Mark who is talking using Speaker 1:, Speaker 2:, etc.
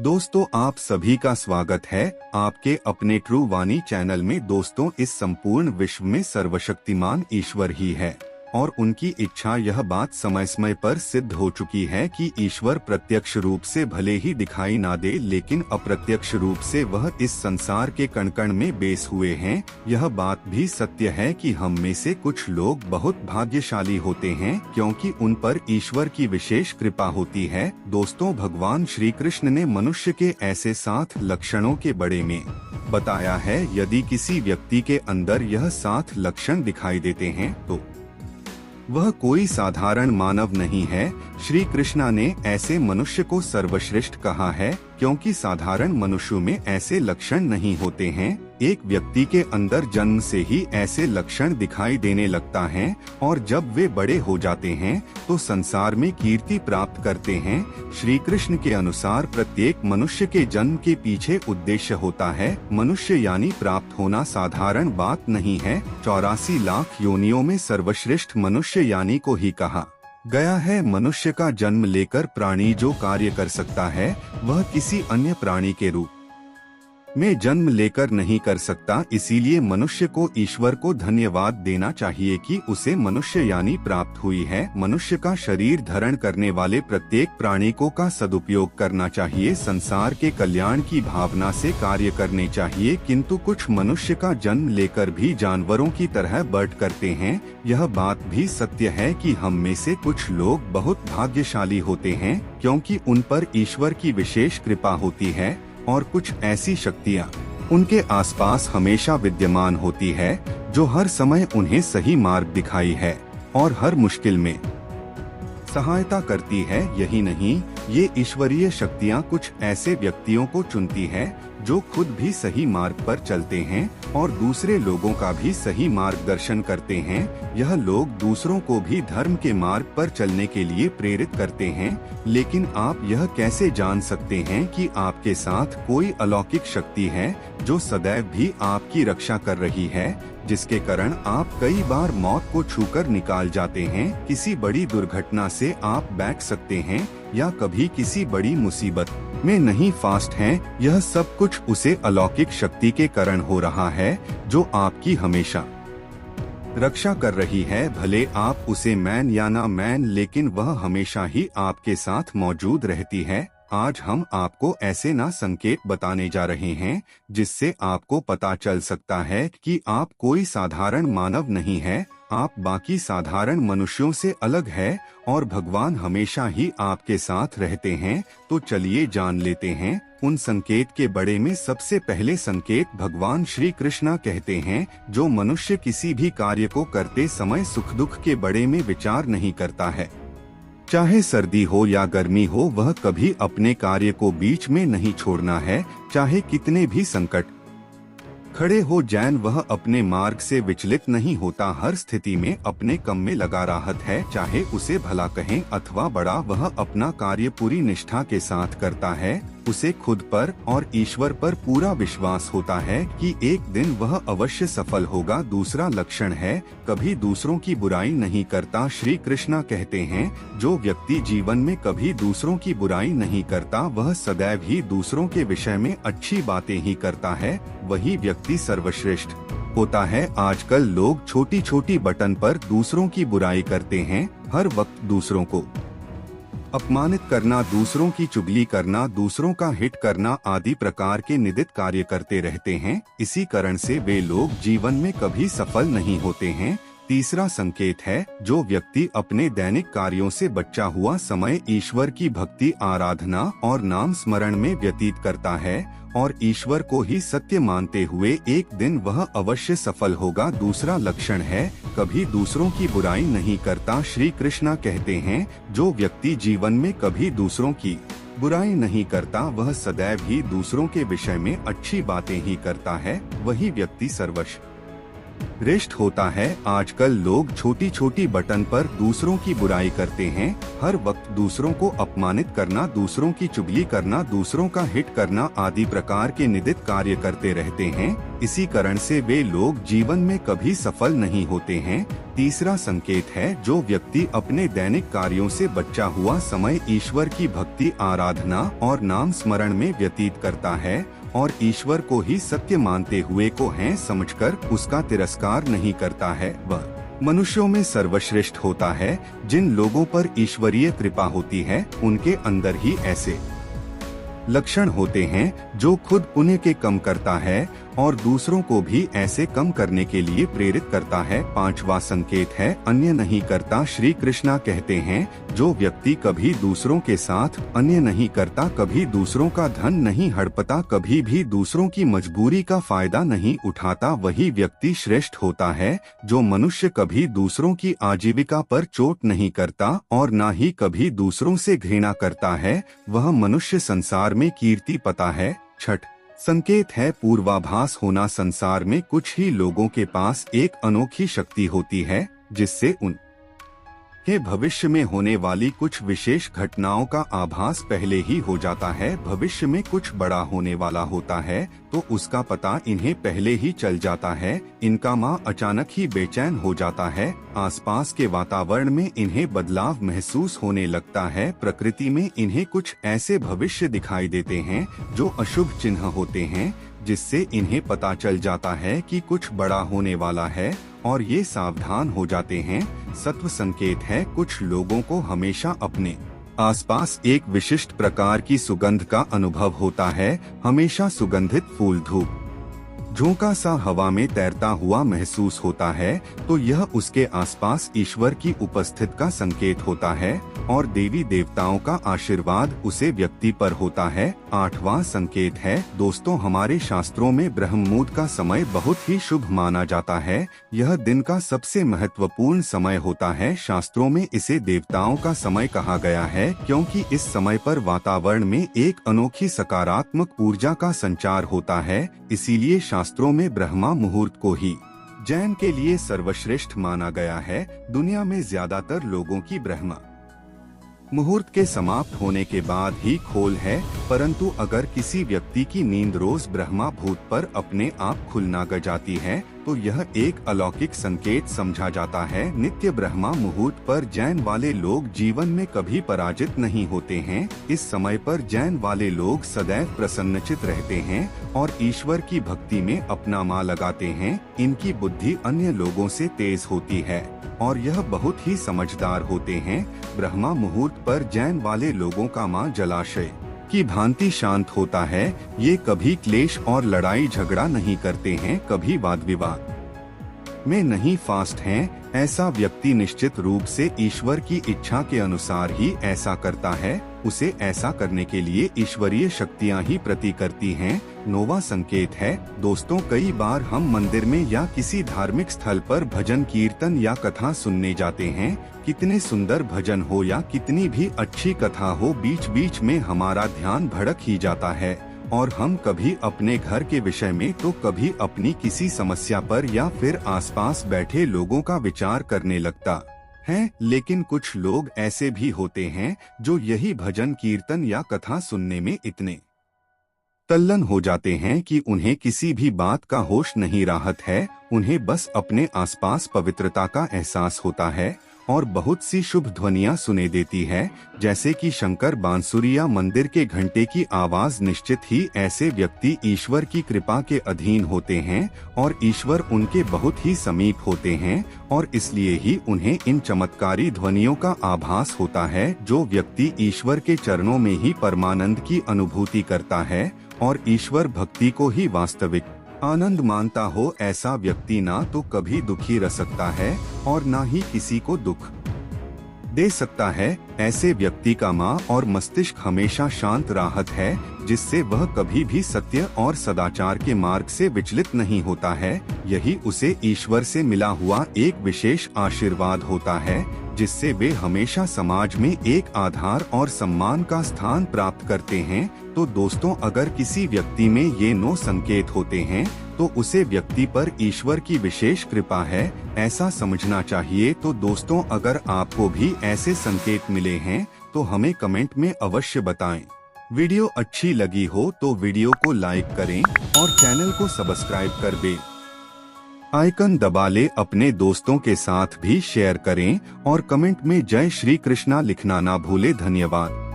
Speaker 1: दोस्तों, आप सभी का स्वागत है आपके अपने ट्रू वाणी चैनल में। दोस्तों, इस संपूर्ण विश्व में सर्वशक्तिमान ईश्वर ही है और उनकी इच्छा यह बात समय समय पर सिद्ध हो चुकी है कि ईश्वर प्रत्यक्ष रूप से भले ही दिखाई ना दे, लेकिन अप्रत्यक्ष रूप से वह इस संसार के कण कण में बेस हुए हैं। यह बात भी सत्य है कि हम में से कुछ लोग बहुत भाग्यशाली होते हैं क्योंकि उन पर ईश्वर की विशेष कृपा होती है। दोस्तों, भगवान श्री कृष्ण ने मनुष्य के ऐसे 7 लक्षणों के बारे में बताया है। यदि किसी व्यक्ति के अंदर यह 7 लक्षण दिखाई देते हैं तो वह कोई साधारण मानव नहीं है। श्री कृष्णा ने ऐसे मनुष्य को सर्वश्रेष्ठ कहा है क्योंकि साधारण मनुष्यों में ऐसे लक्षण नहीं होते हैं। एक व्यक्ति के अंदर जन्म से ही ऐसे लक्षण दिखाई देने लगता है और जब वे बड़े हो जाते हैं तो संसार में कीर्ति प्राप्त करते हैं। श्री कृष्ण के अनुसार प्रत्येक मनुष्य के जन्म के पीछे उद्देश्य होता है। मनुष्य यानी प्राप्त होना साधारण बात नहीं है। 84 लाख योनियों में सर्वश्रेष्ठ मनुष्य यानी को ही कहा गया है। मनुष्य का जन्म लेकर प्राणी जो कार्य कर सकता है वह किसी अन्य प्राणी के रूप में जन्म लेकर नहीं कर सकता। इसीलिए मनुष्य को ईश्वर को धन्यवाद देना चाहिए कि उसे मनुष्य यानी प्राप्त हुई है। मनुष्य का शरीर धारण करने वाले प्रत्येक प्राणी को का सदुपयोग करना चाहिए। संसार के कल्याण की भावना से कार्य करने चाहिए, किंतु कुछ मनुष्य का जन्म लेकर भी जानवरों की तरह बर्ट करते हैं। यह बात भी सत्य है कि हम में से कुछ लोग बहुत भाग्यशाली होते हैं क्योंकि उन पर ईश्वर की विशेष कृपा होती है और कुछ ऐसी शक्तियाँ उनके आसपास हमेशा विद्यमान होती है जो हर समय उन्हें सही मार्ग दिखाई है और हर मुश्किल में सहायता करती है। यही नहीं, ये ईश्वरीय शक्तियाँ कुछ ऐसे व्यक्तियों को चुनती है जो खुद भी सही मार्ग पर चलते हैं और दूसरे लोगों का भी सही मार्गदर्शन करते हैं। यह लोग दूसरों को भी धर्म के मार्ग पर चलने के लिए प्रेरित करते हैं। लेकिन आप यह कैसे जान सकते हैं कि आपके साथ कोई अलौकिक शक्ति है जो सदैव भी आपकी रक्षा कर रही है, जिसके कारण आप कई बार मौत को छूकर निकाल जाते हैं। किसी बड़ी दुर्घटना से आप बच सकते हैं या कभी किसी बड़ी मुसीबत में नहीं फास्ट हैं। यह सब कुछ उसे अलौकिक शक्ति के कारण हो रहा है जो आपकी हमेशा रक्षा कर रही है। भले आप उसे मैन या ना मैन, लेकिन वह हमेशा ही आपके साथ मौजूद रहती है। आज हम आपको ऐसे ना संकेत बताने जा रहे हैं जिससे आपको पता चल सकता है कि आप कोई साधारण मानव नहीं है। आप बाकी साधारण मनुष्यों से अलग है और भगवान हमेशा ही आपके साथ रहते हैं। तो चलिए जान लेते हैं उन संकेत के बारे में। सबसे पहले संकेत भगवान श्री कृष्णा कहते हैं, जो मनुष्य किसी भी कार्य को करते समय सुख दुख के बारे में विचार नहीं करता है, चाहे सर्दी हो या गर्मी हो, वह कभी अपने कार्य को बीच में नहीं छोड़ना है। चाहे कितने भी संकट खड़े हो जाएं, वह अपने मार्ग से विचलित नहीं होता। हर स्थिति में अपने काम में लगा रहता है, चाहे उसे भला कहें अथवा बड़ा। वह अपना कार्य पूरी निष्ठा के साथ करता है। उसे खुद पर और ईश्वर पर पूरा विश्वास होता है कि एक दिन वह अवश्य सफल होगा। दूसरा लक्षण है, कभी दूसरों की बुराई नहीं करता। श्री कृष्णा कहते हैं, जो व्यक्ति जीवन में कभी दूसरों की बुराई नहीं करता, वह सदैव ही दूसरों के विषय में अच्छी बातें ही करता है, वही व्यक्ति सर्वश्रेष्ठ होता है। आजकल लोग छोटी छोटी बटन पर दूसरों की बुराई करते हैं। हर वक्त दूसरों को अपमानित करना, दूसरों की चुगली करना, दूसरों का हिट करना आदि प्रकार के निंदित कार्य करते रहते हैं। इसी कारण से वे लोग जीवन में कभी सफल नहीं होते हैं। तीसरा संकेत है, जो व्यक्ति अपने दैनिक कार्यों से बचा हुआ समय ईश्वर की भक्ति, आराधना और नाम स्मरण में व्यतीत करता है और ईश्वर को ही सत्य मानते हुए, एक दिन वह अवश्य सफल होगा। दूसरा लक्षण है, कभी दूसरों की बुराई नहीं करता। श्री कृष्णा कहते हैं, जो व्यक्ति जीवन में कभी दूसरों की बुराई नहीं करता, वह सदैव ही दूसरों के विषय में अच्छी बातें ही करता है, वही व्यक्ति सर्वश्रेष्ठ रिष्ट होता है। आजकल लोग छोटी छोटी बटन पर दूसरों की बुराई करते हैं। हर वक्त दूसरों को अपमानित करना, दूसरों की चुगली करना, दूसरों का हिट करना आदि प्रकार के निंदित कार्य करते रहते हैं। इसी कारण से वे लोग जीवन में कभी सफल नहीं होते हैं। तीसरा संकेत है, जो व्यक्ति अपने दैनिक कार्यों से बचा हुआ समय ईश्वर की भक्ति, आराधना और नाम स्मरण में व्यतीत करता है और ईश्वर को ही सत्य मानते हुए को हैं समझकर उसका तिरस्कार नहीं करता है, वह मनुष्यों में सर्वश्रेष्ठ होता है। जिन लोगों पर ईश्वरीय कृपा होती है उनके अंदर ही ऐसे लक्षण होते हैं जो खुद पुण्य के कम करता है और दूसरों को भी ऐसे कम करने के लिए प्रेरित करता है। पांचवा संकेत है, अन्य नहीं करता। श्री कृष्णा कहते हैं, जो व्यक्ति कभी दूसरों के साथ अन्य नहीं करता, कभी दूसरों का धन नहीं हड़पता, कभी भी दूसरों की मजबूरी का फायदा नहीं उठाता, वही व्यक्ति श्रेष्ठ होता है। जो मनुष्य कभी दूसरों की आजीविका पर चोट नहीं करता और न ही कभी दूसरों से घृणा करता है, वह मनुष्य संसार में कीर्ति पाता है। छठ संकेत है, पूर्वाभास होना। संसार में कुछ ही लोगों के पास एक अनोखी शक्ति होती है जिससे उनके भविष्य में होने वाली कुछ विशेष घटनाओं का आभास पहले ही हो जाता है। भविष्य में कुछ बड़ा होने वाला होता है तो उसका पता इन्हें पहले ही चल जाता है। इनका मां अचानक ही बेचैन हो जाता है। आसपास के वातावरण में इन्हें बदलाव महसूस होने लगता है। प्रकृति में इन्हें कुछ ऐसे भविष्य दिखाई देते हैं जो अशुभ चिन्ह होते हैं, जिससे इन्हें पता चल जाता है कि कुछ बड़ा होने वाला है और ये सावधान हो जाते हैं। सत्व संकेत है, कुछ लोगों को हमेशा अपने आसपास एक विशिष्ट प्रकार की सुगंध का अनुभव होता है। हमेशा सुगंधित फूल, धूप, झोंका सा हवा में तैरता हुआ महसूस होता है तो यह उसके आसपास ईश्वर की उपस्थिति का संकेत होता है और देवी देवताओं का आशीर्वाद उसे व्यक्ति पर होता है। आठवां संकेत है, दोस्तों, हमारे शास्त्रों में ब्रह्म मुहूर्त का समय बहुत ही शुभ माना जाता है। यह दिन का सबसे महत्वपूर्ण समय होता है। शास्त्रों में इसे देवताओं का समय कहा गया है क्योंकि इस समय पर वातावरण में एक अनोखी सकारात्मक ऊर्जा का संचार होता है। इसीलिए शास्त्रों में ब्रह्मा मुहूर्त को ही जैन के लिए सर्वश्रेष्ठ माना गया है। दुनिया में ज्यादातर लोगों की ब्रह्मा मुहूर्त के समाप्त होने के बाद ही खोल है, परंतु अगर किसी व्यक्ति की नींद रोज ब्रह्मा मुहूर्त पर अपने आप खुलना ग जाती है तो यह एक अलौकिक संकेत समझा जाता है। नित्य ब्रह्मा मुहूर्त पर जैन वाले लोग जीवन में कभी पराजित नहीं होते हैं। इस समय पर जैन वाले लोग सदैव प्रसन्नचित रहते हैं और ईश्वर की भक्ति में अपना मन लगाते हैं। इनकी बुद्धि अन्य लोगों से तेज होती है और यह बहुत ही समझदार होते हैं। ब्रह्मा मुहूर्त पर जैन वाले लोगों का मन जलाशय की भांति शांत होता है। ये कभी क्लेश और लड़ाई झगड़ा नहीं करते हैं, कभी वाद विवाद में नहीं फास्ट हैं। ऐसा व्यक्ति निश्चित रूप से ईश्वर की इच्छा के अनुसार ही ऐसा करता है। उसे ऐसा करने के लिए ईश्वरीय शक्तियां ही प्रति करती हैं। नौवां संकेत है, दोस्तों, कई बार हम मंदिर में या किसी धार्मिक स्थल पर भजन कीर्तन या कथा सुनने जाते हैं। कितने सुंदर भजन हो या कितनी भी अच्छी कथा हो, बीच बीच में हमारा ध्यान भटक ही जाता है और हम कभी अपने घर के विषय में तो कभी अपनी किसी समस्या पर या फिर आसपास बैठे लोगों का विचार करने लगता है। लेकिन कुछ लोग ऐसे भी होते हैं जो यही भजन कीर्तन या कथा सुनने में इतने तल्लीन हो जाते हैं कि उन्हें किसी भी बात का होश नहीं रहता है। उन्हें बस अपने आसपास पवित्रता का एहसास होता है और बहुत सी शुभ ध्वनियां सुने देती है, जैसे कि शंकर बांसुरी या मंदिर के घंटे की आवाज। निश्चित ही ऐसे व्यक्ति ईश्वर की कृपा के अधीन होते हैं और ईश्वर उनके बहुत ही समीप होते हैं और इसलिए ही उन्हें इन चमत्कारी ध्वनियों का आभास होता है। जो व्यक्ति ईश्वर के चरणों में ही परमानंद की अनुभूति करता है और ईश्वर भक्ति को ही वास्तविक आनंद मानता हो, ऐसा व्यक्ति ना तो कभी दुखी रह सकता है और ना ही किसी को दुख दे सकता है। ऐसे व्यक्ति का मन और मस्तिष्क हमेशा शांत राहत है, जिससे वह कभी भी सत्य और सदाचार के मार्ग से विचलित नहीं होता है। यही उसे ईश्वर से मिला हुआ एक विशेष आशीर्वाद होता है, जिससे वे हमेशा समाज में एक आधार और सम्मान का स्थान प्राप्त करते हैं। तो दोस्तों, अगर किसी व्यक्ति में ये 9 संकेत होते हैं तो उसे व्यक्ति पर ईश्वर की विशेष कृपा है, ऐसा समझना चाहिए। तो दोस्तों, अगर आपको भी ऐसे संकेत मिले हैं तो हमें कमेंट में अवश्य बताएं। वीडियो अच्छी लगी हो तो वीडियो को लाइक करें और चैनल को सब्सक्राइब कर बेल आइकन दबा ले। अपने दोस्तों के साथ भी शेयर करें और कमेंट में जय श्री कृष्णा लिखना ना भूले। धन्यवाद।